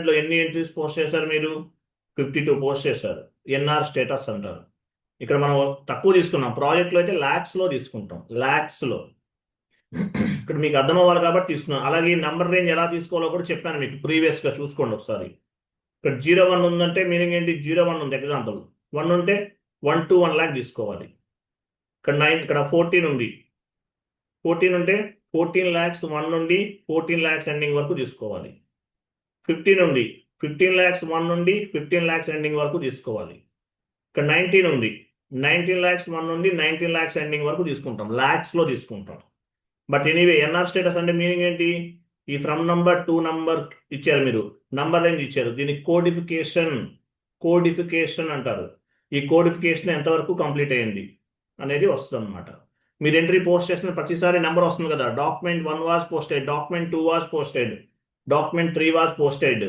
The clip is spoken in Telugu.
లో ఎన్ని ఎంట్రీస్ పోస్ట్ చేశారు మీరు? 52 పోస్ట్ చేశారు. ఎన్ఆర్ స్టేటస్ అంటారు. ఇక్కడ మనం తక్కువ తీసుకున్నాం, ప్రాజెక్ట్లో అయితే ల్యాక్స్లో తీసుకుంటాం, ల్యాక్స్లో. ఇక్కడ మీకు అర్థం అవ్వాలి కాబట్టి తీసుకున్నాం. అలాగే నంబర్ రేంజ్ ఎలా తీసుకోవాలో కూడా చెప్పాను మీకు ప్రీవియస్గా, చూసుకోండి ఒకసారి. ఇక్కడ 01 ఉందంటే మీనింగ్ ఏంటి? 01 ఉంది ఎగ్జాంపుల్, 1 ఉంటే 1 to 1 lakh తీసుకోవాలి. ఇక్కడ 9, ఇక్కడ 14 ఉంది, 14 ఉంటే 14 lakhs 1 నుండి 14 lakhs ఎండింగ్ వరకు తీసుకోవాలి. 15 ఉంది, 15 lakhs 1 నుండి 15 lakhs ఎండింగ్ వరకు తీసుకోవాలి. ఇక్కడ 19 ఉంది, 19 lakhs 1 నుండి 19 lakhs ఎండింగ్ వరకు తీసుకుంటాం, ల్యాక్స్లో తీసుకుంటాం. బట్ ఎనీవే ఎన్ఆర్ స్టేటస్ అంటే మీనింగ్ ఏంటి? ఈ ఫ్రమ్ నంబర్ టు నంబర్ ఇచ్చారు, మీరు నంబర్ రేంజ్ ఇచ్చారు, దీన్ని కోడిఫికేషన్ అంటారు. ఈ కోడిఫికేషన్ ఎంతవరకు కంప్లీట్ అయ్యింది అనేది వస్తుంది అనమాట. మీరు ఎంట్రీ పోస్ట్ చేసిన ప్రతిసారి నెంబర్ వస్తుంది కదా, document 1 was posted, document 2 was posted, document 3 was posted,